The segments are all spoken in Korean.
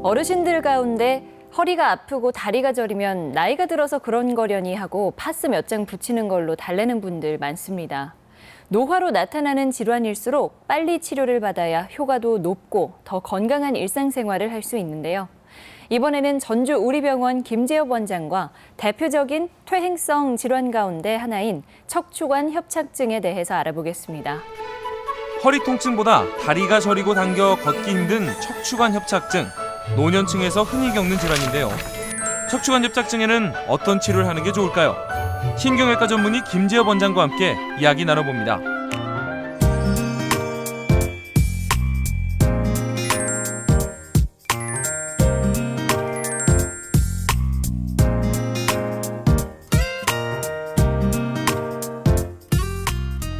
어르신들 가운데 허리가 아프고 다리가 저리면 나이가 들어서 그런 거려니 하고 파스 몇 장 붙이는 걸로 달래는 분들 많습니다. 노화로 나타나는 질환일수록 빨리 치료를 받아야 효과도 높고 더 건강한 일상생활을 할 수 있는데요. 이번에는 전주 우리병원 김재엽 원장과 대표적인 퇴행성 질환 가운데 하나인 척추관 협착증에 대해서 알아보겠습니다. 허리 통증보다 다리가 저리고 당겨 걷기 힘든 척추관 협착증. 노년층에서 흔히 겪는 질환인데요. 척추관 협착증에는 어떤 치료를 하는 게 좋을까요? 신경외과 전문의 김재엽 원장과 함께 이야기 나눠봅니다.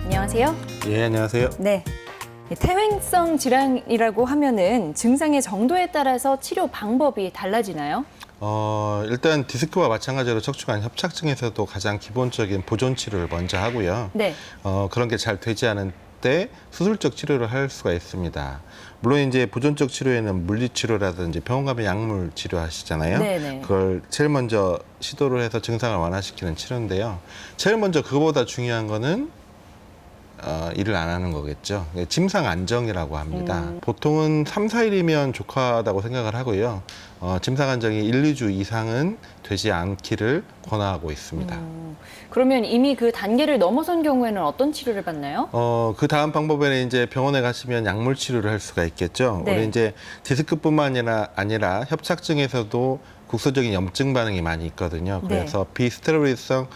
안녕하세요. 예, 안녕하세요. 네. 퇴행성 질환이라고 하면은 증상의 정도에 따라서 치료 방법이 달라지나요? 일단 디스크와 마찬가지로 척추관 협착증에서도 가장 기본적인 보존 치료를 먼저 하고요. 네. 그런 게 잘 되지 않은 때 수술적 치료를 할 수가 있습니다. 물론 이제 보존적 치료에는 물리치료라든지 병원 가면 약물 치료하시잖아요. 네네. 그걸 제일 먼저 시도를 해서 증상을 완화시키는 치료인데요. 제일 먼저 그거보다 중요한 거는 일을 안 하는 거겠죠. 침상 안정이라고 합니다. 보통은 3, 4일이면 족하다고 생각을 하고요. 침상 안정이 1, 2주 이상은 되지 않기를 권하고 있습니다. 그러면 이미 그 단계를 넘어선 경우에는 어떤 치료를 받나요? 그 다음 방법에는 이제 병원에 가시면 약물 치료를 할 수가 있겠죠. 네. 우리 이제 디스크뿐만 아니라 협착증에서도 국소적인 염증 반응이 많이 있거든요. 그래서 비스테로이드성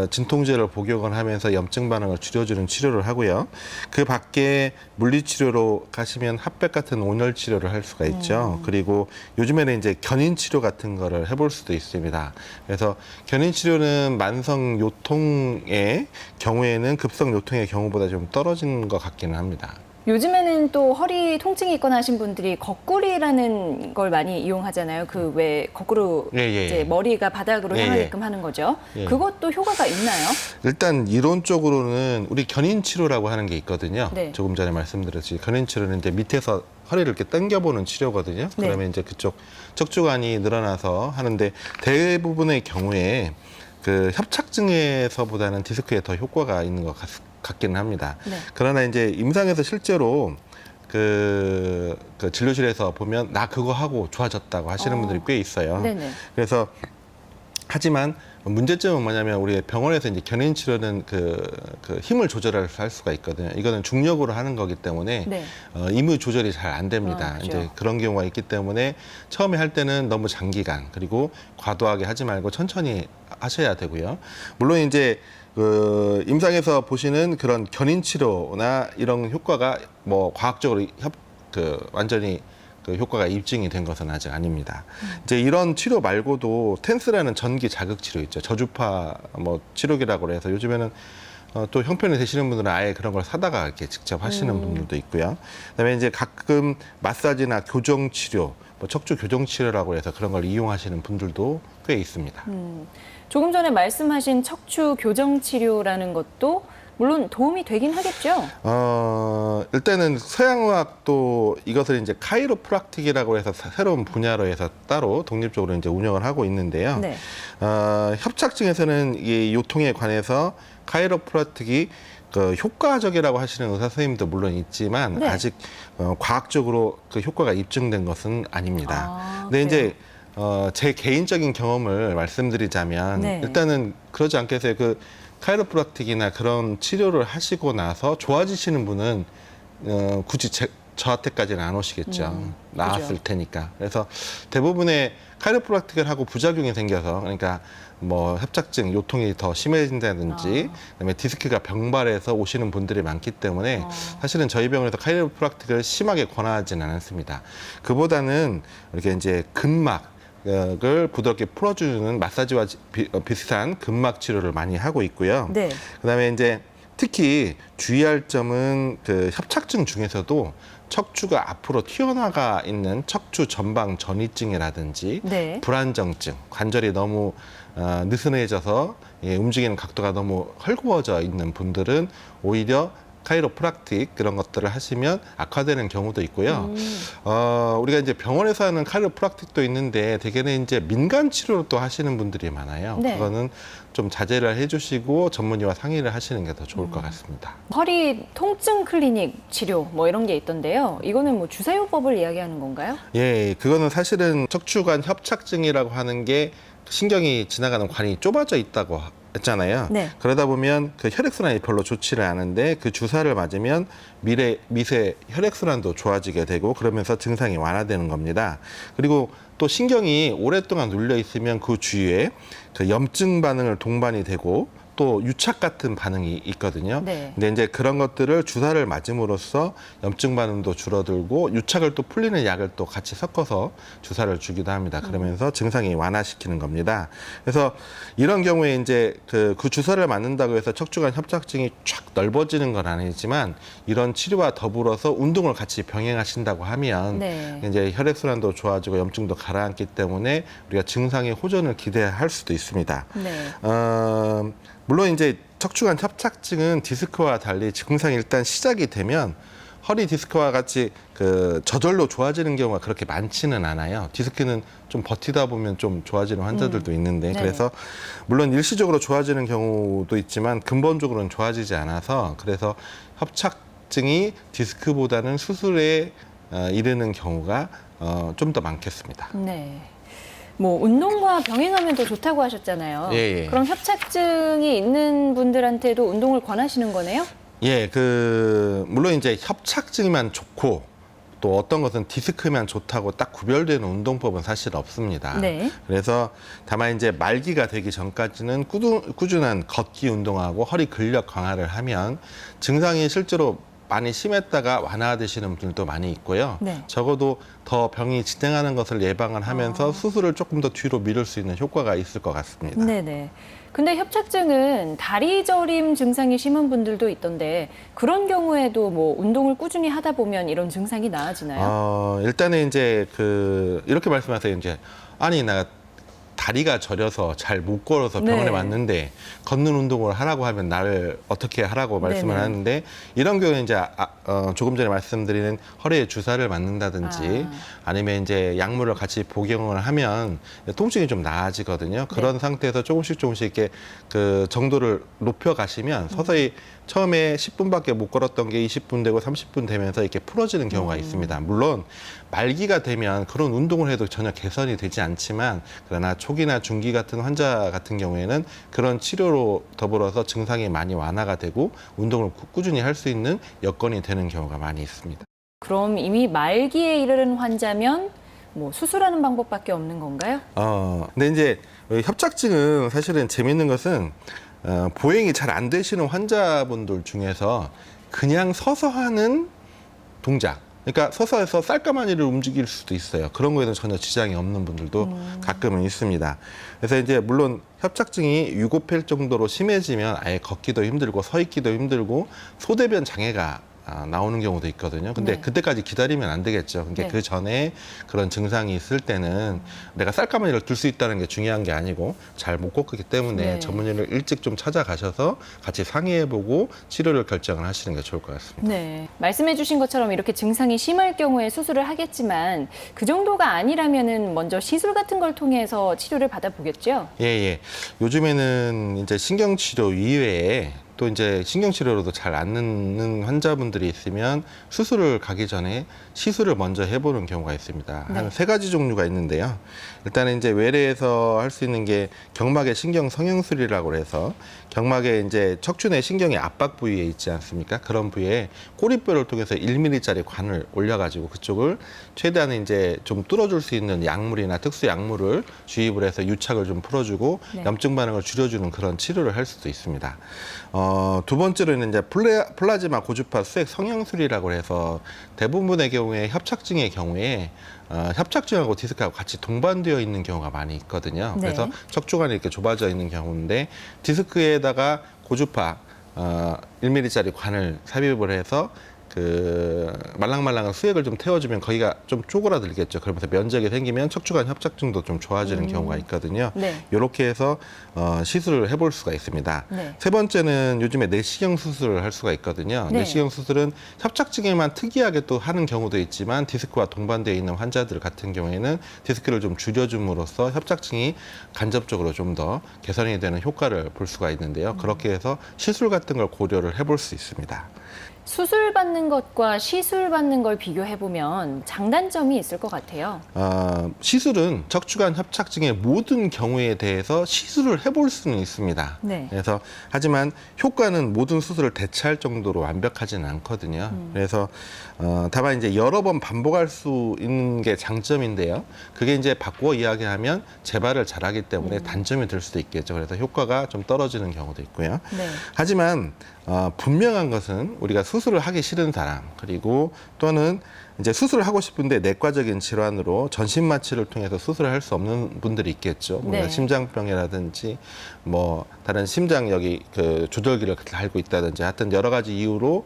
진통제를 복용을 하면서 염증 반응을 줄여주는 치료를 하고요. 그 밖에 물리치료로 가시면 핫백 같은 온열 치료를 할 수가 있죠. 그리고 요즘에는 이제 견인 치료 같은 거를 해볼 수도 있습니다. 그래서 견인 치료는 만성 요통의 경우에는 급성 요통의 경우보다 좀 떨어진 것 같기는 합니다. 요즘에는 또 허리 통증이 있거나 하신 분들이 거꾸리라는 걸 많이 이용하잖아요. 그 왜 거꾸로 이제 머리가 바닥으로 향하게끔 하는 거죠. 그것도 효과가 있나요? 일단 이론적으로는 우리 견인 치료라고 하는 게 있거든요. 네. 조금 전에 말씀드렸듯이 견인 치료는 이제 밑에서 허리를 이렇게 당겨보는 치료거든요. 그러면 이제 그쪽 척추관이 늘어나서 하는데 대부분의 경우에 그 협착증에서보다는 디스크에 더 효과가 있는 것 같기는 합니다. 그러나 이제 임상에서 실제로 그 진료실에서 보면 나 그거 하고 좋아졌다고 하시는 분들이 꽤 있어요. 네네. 그래서 하지만 문제점은 뭐냐면 우리 병원에서 이제 견인 치료는 그 힘을 조절할 수가 있거든요. 이거는 중력으로 하는 거기 때문에 임의 조절이 잘 안 됩니다. 그렇죠. 이제 그런 경우가 있기 때문에 처음에 할 때는 너무 장기간 그리고 과도하게 하지 말고 천천히 하셔야 되고요. 물론 이제 그 임상에서 보시는 그런 견인 치료나 이런 효과가 뭐 과학적으로 완전히 그 효과가 입증이 된 것은 아직 아닙니다. 이제 이런 치료 말고도 텐스라는 전기 자극 치료 있죠. 저주파 뭐 치료기라고 해서 요즘에는 또 형편이 되시는 분들은 아예 그런 걸 사다가 이렇게 직접 하시는 분들도 있고요. 그다음에 이제 가끔 마사지나 교정 치료, 뭐 척추 교정 치료라고 해서 그런 걸 이용하시는 분들도 꽤 있습니다. 조금 전에 말씀하신 척추 교정 치료라는 것도 물론 도움이 되긴 하겠죠? 일단은 서양의학도 이것을 이제 카이로프락틱이라고 해서 새로운 분야로 해서 따로 독립적으로 이제 운영을 하고 있는데요. 협착증에서는 이 요통에 관해서 카이로프락틱이 효과적이라고 하시는 의사 선생님도 물론 있지만 아직 과학적으로 그 효과가 입증된 것은 아닙니다. 근데 이제 제 개인적인 경험을 말씀드리자면 일단은 그러지 않겠어요. 그 카이로프락틱이나 그런 치료를 하시고 나서 좋아지시는 분은 굳이 저한테까지는 안 오시겠죠. 나았을 테니까. 그래서 대부분의 카이로프락틱을 하고 부작용이 생겨서 그러니까 뭐 협착증, 요통이 더 심해진다든지 그다음에 디스크가 병발해서 오시는 분들이 많기 때문에 사실은 저희 병원에서 카이로프락틱을 심하게 권하지는 않습니다. 그보다는 이렇게 이제 근막을 부드럽게 풀어주는 마사지와 비슷한 근막 치료를 많이 하고 있고요. 그다음에 이제 특히 주의할 점은 그 협착증 중에서도 척추가 앞으로 튀어나가 있는 척추 전방 전이증이라든지 불안정증, 관절이 너무 느슨해져서 움직이는 각도가 너무 헐거워져 있는 분들은 오히려 카이로프락틱 그런 것들을 하시면 악화되는 경우도 있고요. 우리가 이제 병원에서 하는 카이로프락틱도 있는데 대개는 이제 민간 치료로 또 하시는 분들이 많아요. 네. 그거는 좀 자제를 해주시고 전문의와 상의를 하시는 게 더 좋을 것 같습니다. 허리 통증 클리닉 치료 뭐 이런 게 있던데요. 이거는 뭐 주사요법을 이야기하는 건가요? 예, 그거는 사실은 척추관 협착증이라고 하는 게 신경이 지나가는 관이 좁아져 있다고 했잖아요. 네. 그러다 보면 그 혈액순환이 별로 좋지를 않은데 그 주사를 맞으면 미세 혈액순환도 좋아지게 되고 그러면서 증상이 완화되는 겁니다. 그리고 또 신경이 오랫동안 눌려 있으면 그 주위에 그 염증 반응을 동반이 되고 또 유착 같은 반응이 있거든요. 네. 근데 이제 그런 것들을 주사를 맞음으로써 염증 반응도 줄어들고 유착을 또 풀리는 약을 또 같이 섞어서 주사를 주기도 합니다. 그러면서 증상이 완화시키는 겁니다. 그래서 이런 경우에 이제 그 주사를 맞는다고 해서 척추관 협착증이 쫙 넓어지는 건 아니지만 이런 치료와 더불어서 운동을 같이 병행하신다고 하면 네. 이제 혈액순환도 좋아지고 염증도 가라앉기 때문에 우리가 증상의 호전을 기대할 수도 있습니다. 네. 물론 이제 척추관 협착증은 디스크와 달리 증상이 일단 시작이 되면 허리 디스크와 같이 그 저절로 좋아지는 경우가 그렇게 많지는 않아요. 디스크는 좀 버티다 보면 좀 좋아지는 환자들도 있는데 네. 그래서 물론 일시적으로 좋아지는 경우도 있지만 근본적으로는 좋아지지 않아서 그래서 협착증이 디스크보다는 수술에 이르는 경우가 좀 더 많겠습니다. 네. 뭐 운동과 병행하면 더 좋다고 하셨잖아요. 예. 그럼 협착증이 있는 분들한테도 운동을 권하시는 거네요? 예, 물론 이제 협착증만 좋고 또 어떤 것은 디스크만 좋다고 딱 구별되는 운동법은 사실 없습니다. 네. 그래서 다만 이제 말기가 되기 전까지는 꾸준한 걷기 운동하고 허리 근력 강화를 하면 증상이 실제로 많이 심했다가 완화되시는 분들도 많이 있고요. 네. 적어도 더 병이 진행하는 것을 예방을 하면서 수술을 조금 더 뒤로 미룰 수 있는 효과가 있을 것 같습니다. 네네. 근데 협착증은 다리 저림 증상이 심한 분들도 있던데 그런 경우에도 뭐 운동을 꾸준히 하다 보면 이런 증상이 나아지나요? 일단은 이제 이렇게 말씀하세요. 이제 아니 나 다리가 저려서 잘 못 걸어서 병원에 네. 왔는데 걷는 운동을 하라고 하면 나를 어떻게 하라고 말씀을 네네. 하는데 이런 경우에 이제 조금 전에 말씀드리는 허리에 주사를 맞는다든지 아니면 이제 약물을 같이 복용을 하면 통증이 좀 나아지거든요. 그런 상태에서 조금씩 이렇게 그 정도를 높여 가시면 서서히 처음에 10분밖에 못 걸었던 게 20분 되고 30분 되면서 이렇게 풀어지는 경우가 있습니다. 물론 말기가 되면 그런 운동을 해도 전혀 개선이 되지 않지만 그러나 초기나 중기 같은 환자 같은 경우에는 그런 치료로 더불어서 증상이 많이 완화가 되고 운동을 꾸준히 할 수 있는 여건이 되는 경우가 많이 있습니다. 그럼 이미 말기에 이르는 환자면 뭐 수술하는 방법밖에 없는 건가요? 근데 이제 협착증은 사실은 재밌는 것은 보행이 잘 안 되시는 환자분들 중에서 그냥 서서 하는 동작, 그러니까 서서 해서 쌀가마니를 움직일 수도 있어요. 그런 거에는 전혀 지장이 없는 분들도 가끔은 있습니다. 그래서 이제 물론 협착증이 유고펠 정도로 심해지면 아예 걷기도 힘들고 서 있기도 힘들고 소대변 장애가 나오는 경우도 있거든요. 근데 네. 그때까지 기다리면 안 되겠죠. 근데 네. 그 전에 그런 증상이 있을 때는 내가 쌀가마니를 들 수 있다는 게 중요한 게 아니고 잘 못 걷기 때문에 네. 전문의를 일찍 좀 찾아가셔서 같이 상의해보고 치료를 결정을 하시는 게 좋을 것 같습니다. 네. 말씀해 주신 것처럼 이렇게 증상이 심할 경우에 수술을 하겠지만 그 정도가 아니라면은 먼저 시술 같은 걸 통해서 치료를 받아보겠죠? 예. 요즘에는 이제 신경치료 이외에 또 이제 신경치료로도 잘 안 낫는 환자분들이 있으면 수술을 가기 전에 시술을 먼저 해보는 경우가 있습니다. 네. 한 3가지 종류가 있는데요. 일단은 이제 외래에서 할 수 있는 게 경막의 신경 성형술이라고 해서 경막에 이제 척추 내 신경이 압박 부위에 있지 않습니까? 그런 부위에 꼬리뼈를 통해서 1mm짜리 관을 올려가지고 그쪽을 최대한 이제 좀 뚫어줄 수 있는 약물이나 특수 약물을 주입을 해서 유착을 좀 풀어주고 네. 염증 반응을 줄여주는 그런 치료를 할 수도 있습니다. 두 번째로는 이제 플라즈마 고주파 수액 성형술이라고 해서 대부분의 경우에 협착증의 경우에 협착증하고 디스크하고 같이 동반되어 있는 경우가 많이 있거든요. 네. 그래서 척추관이 이렇게 좁아져 있는 경우인데 디스크에다가 고주파 1mm짜리 관을 삽입을 해서 그 말랑말랑한 수액을 좀 태워주면 거기가 좀 쪼그라들겠죠. 그러면서 면적이 생기면 척추관 협착증도 좀 좋아지는 경우가 있거든요. 네. 이렇게 해서 시술을 해볼 수가 있습니다. 네. 세 번째는 요즘에 내시경 수술을 할 수가 있거든요. 네. 내시경 수술은 협착증에만 특이하게 또 하는 경우도 있지만 디스크와 동반되어 있는 환자들 같은 경우에는 디스크를 좀 줄여줌으로써 협착증이 간접적으로 좀 더 개선이 되는 효과를 볼 수가 있는데요. 그렇게 해서 시술 같은 걸 고려를 해볼 수 있습니다. 수술 받는 것과 시술 받는 걸 비교해 보면 장단점이 있을 것 같아요. 시술은 척추관 협착증의 모든 경우에 대해서 시술을 해볼 수는 있습니다. 네. 그래서 하지만 효과는 모든 수술을 대체할 정도로 완벽하지는 않거든요. 그래서 다만 이제 여러 번 반복할 수 있는 게 장점인데요. 그게 이제 바꾸어 이야기하면 재발을 잘하기 때문에 단점이 될 수도 있겠죠. 그래서 효과가 좀 떨어지는 경우도 있고요. 네. 하지만 분명한 것은 우리가 수술을 하기 싫은 사람, 그리고 또는 이제 수술을 하고 싶은데 내과적인 질환으로 전신 마취를 통해서 수술을 할 수 없는 분들이 있겠죠. 네. 심장병이라든지 뭐 다른 심장 여기 그 조절기를 달고 있다든지 하여튼 여러 가지 이유로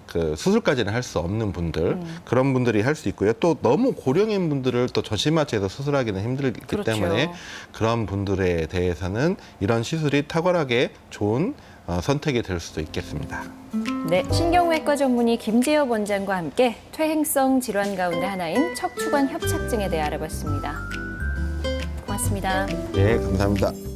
그 수술까지는 할 수 없는 분들, 그런 분들이 할 수 있고요. 또 너무 고령인 분들을 또 전신 마취해서 수술하기는 힘들기 그렇죠. 때문에 그런 분들에 대해서는 이런 시술이 탁월하게 좋은 선택이 될 수도 있겠습니다. 네, 신경외과 전문의 김재엽 원장과 함께 퇴행성 질환 가운데 하나인 척추관 협착증에 대해 알아봤습니다. 고맙습니다. 네, 감사합니다.